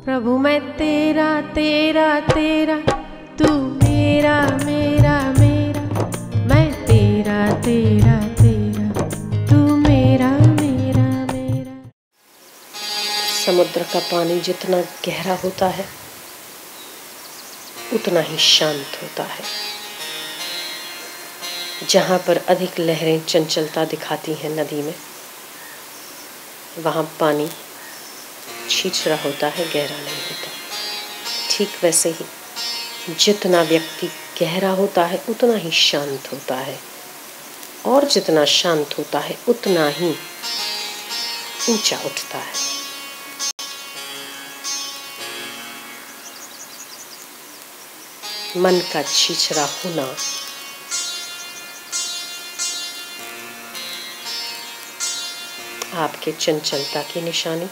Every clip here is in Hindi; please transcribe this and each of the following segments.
प्रभु मैं तेरा तेरा तेरा, तू मेरा मेरा मेरा, मैं तेरा तेरा तेरा, तू मेरा मेरा मेरा। समुद्र का पानी जितना गहरा होता है उतना ही शांत होता है। जहाँ पर अधिक लहरें चंचलता दिखाती हैं नदी में, वहाँ पानी छिछरा होता है, गहरा नहीं होता। ठीक वैसे ही जितना व्यक्ति गहरा होता है उतना ही शांत होता है, और जितना शांत होता है उतना ही ऊंचा उठता है। मन का छिछरा होना आपके चंचलता की निशानी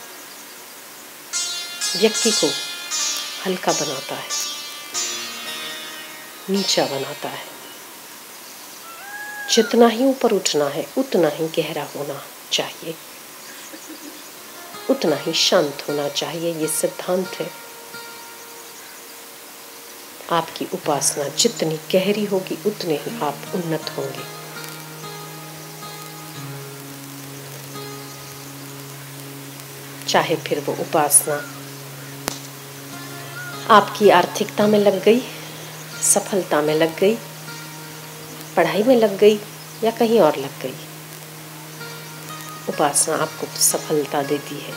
व्यक्ति को हल्का बनाता है, नीचा बनाता है। जितना ही ऊपर उठना है उतना ही गहरा होना चाहिए, उतना ही शांत होना चाहिए। ये सिद्धांत है। आपकी उपासना जितनी गहरी होगी उतने ही आप उन्नत होंगे। चाहे फिर वो उपासना आपकी आर्थिकता में लग गई, सफलता में लग गई, पढ़ाई में लग गई, या कहीं और लग गई, उपासना आपको सफलता देती है।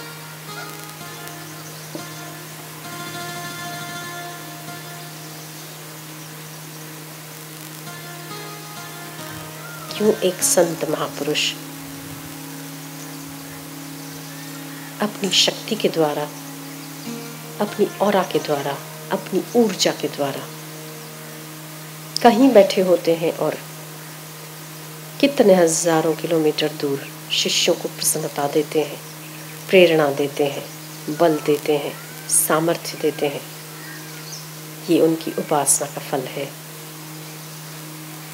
क्यों एक संत महापुरुष अपनी शक्ति के द्वारा, अपनी ऑरा के द्वारा, अपनी ऊर्जा के द्वारा कहीं बैठे होते हैं और कितने हजारों किलोमीटर दूर शिष्यों को प्रसन्नता देते हैं, प्रेरणा देते हैं, बल देते हैं, सामर्थ्य देते हैं। ये उनकी उपासना का फल है,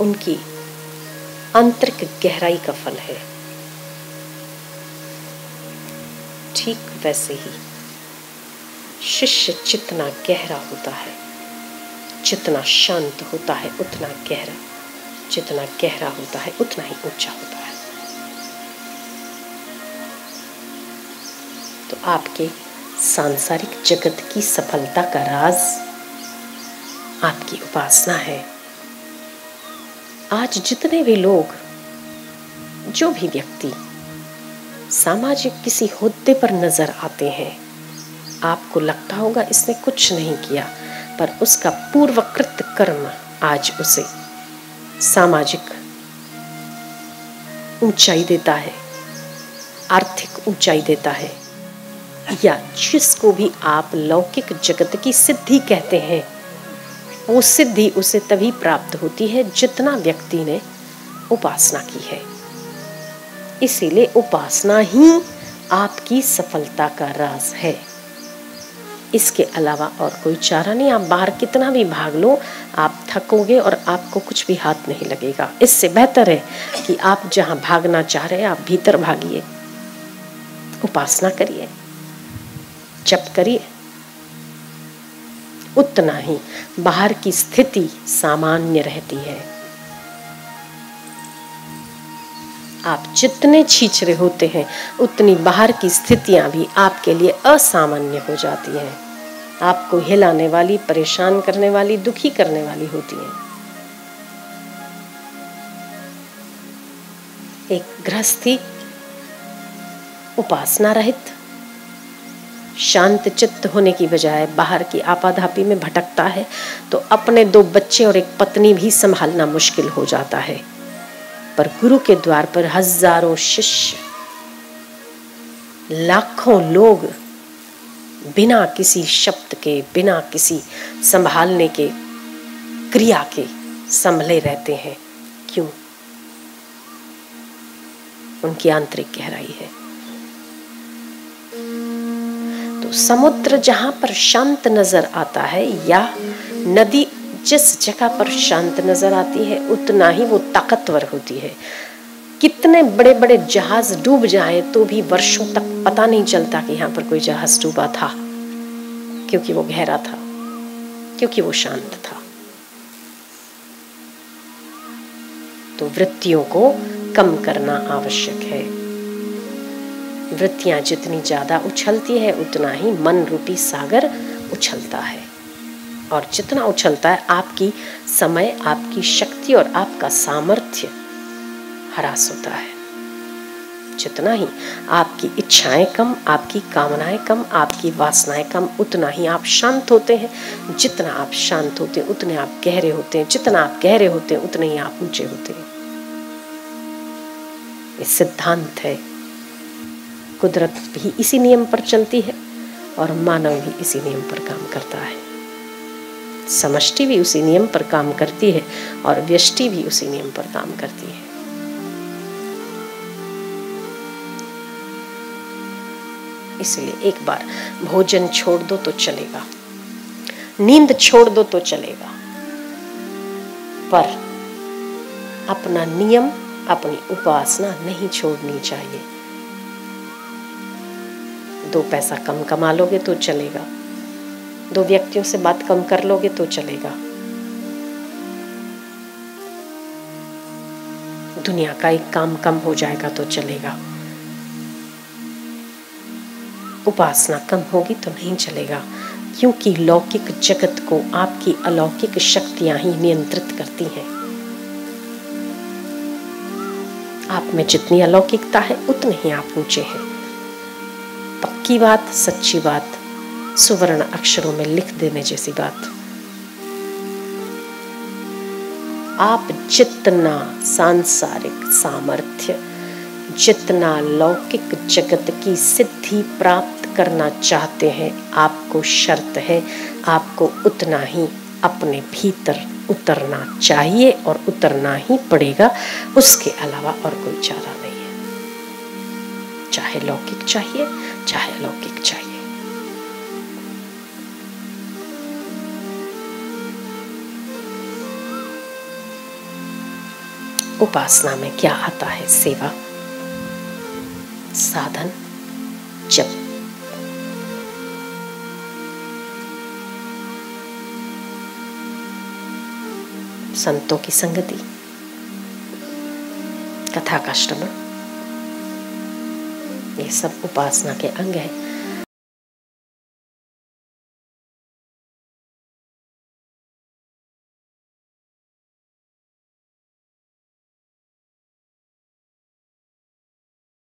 उनकी आंतरिक गहराई का फल है। ठीक वैसे ही शिष्य जितना गहरा होता है, जितना शांत होता है उतना गहरा, जितना गहरा होता है उतना ही ऊंचा होता है। तो आपके सांसारिक जगत की सफलता का राज आपकी उपासना है। आज जितने भी लोग, जो भी व्यक्ति सामाजिक किसी होद्दे पर नजर आते हैं, आपको लगता होगा इसने कुछ नहीं किया, पर उसका पूर्वकृत कर्म आज उसे सामाजिक ऊंचाई देता है, आर्थिक ऊंचाई देता है। या जिसको भी आप लौकिक जगत की सिद्धि कहते हैं, वो सिद्धि उसे तभी प्राप्त होती है जितना व्यक्ति ने उपासना की है। इसीलिए उपासना ही आपकी सफलता का राज है। इसके अलावा और कोई चारा नहीं। आप बाहर कितना भी भाग लो, आप थकोगे और आपको कुछ भी हाथ नहीं लगेगा। इससे बेहतर है कि आप जहां भागना चाह रहे हैं आप भीतर भागिए, उपासना करिए, जप करिए। उतना ही बाहर की स्थिति सामान्य रहती है। आप जितने छिछरे होते हैं उतनी बाहर की स्थितियां भी आपके लिए असामान्य हो जाती हैं, आपको हिलाने वाली, परेशान करने वाली, दुखी करने वाली होती हैं। एक गृहस्थी उपासना रहित, शांत चित्त होने की बजाय बाहर की आपाधापी में भटकता है तो अपने 2 बच्चे और एक पत्नी भी संभालना मुश्किल हो जाता है। पर गुरु के द्वार पर हजारों शिष्य, लाखों लोग बिना किसी शब्द के, बिना किसी संभालने के, क्रिया के संभले रहते हैं। क्यों? उनकी आंतरिक गहराई है। तो समुद्र जहां पर शांत नजर आता है, या नदी जिस जगह पर शांत नजर आती है, उतना ही वो ताकतवर होती है। कितने बड़े बड़े जहाज डूब जाएं तो भी वर्षों तक पता नहीं चलता कि यहाँ पर कोई जहाज डूबा था। क्योंकि वो गहरा था, क्योंकि वो शांत था। तो वृत्तियों को कम करना आवश्यक है। वृत्तियां जितनी ज्यादा उछलती है उतना ही मन रूपी सागर उछलता है, और जितना उछलता है आपकी समय, आपकी शक्ति और आपका सामर्थ्य ह्रास होता है। जितना ही आपकी इच्छाएं कम, आपकी कामनाएं कम, आपकी वासनाएं कम, उतना ही आप शांत होते हैं। जितना आप शांत होते हैं उतने आप गहरे होते हैं, जितना आप गहरे होते हैं उतने ही आप ऊंचे होते हैं। ये सिद्धांत है। कुदरत भी इसी नियम पर चलती है और मानव भी इसी नियम पर काम करता है। समष्टि भी उसी नियम पर काम करती है और व्यष्टि भी उसी नियम पर काम करती है। इसलिए एक बार भोजन छोड़ दो तो चलेगा, नींद छोड़ दो तो चलेगा, पर अपना नियम, अपनी उपासना नहीं छोड़नी चाहिए। 2 पैसा कम कमा लोगे तो चलेगा, 2 व्यक्तियों से बात कम कर लोगे तो चलेगा, दुनिया का एक काम कम हो जाएगा तो चलेगा, उपासना कम होगी तो नहीं चलेगा, क्योंकि लौकिक जगत को आपकी अलौकिक शक्तियां ही नियंत्रित करती हैं। आप में जितनी अलौकिकता है उतने ही आप ऊंचे हैं। पक्की बात, सच्ची बात, सुवर्ण अक्षरों में लिख देने जैसी बात। आप जितना सांसारिक सामर्थ्य, जितना लौकिक जगत की सिद्धि प्राप्त करना चाहते हैं, आपको शर्त है आपको उतना ही अपने भीतर उतरना चाहिए और उतरना ही पड़ेगा। उसके अलावा और कोई चारा नहीं है। चाहे लौकिक चाहिए, चाहे अलौकिक चाहिए। उपासना में क्या आता है? सेवा, साधन, जप। संतों की संगति, कथा का श्रवण, ये सब उपासना के अंग है।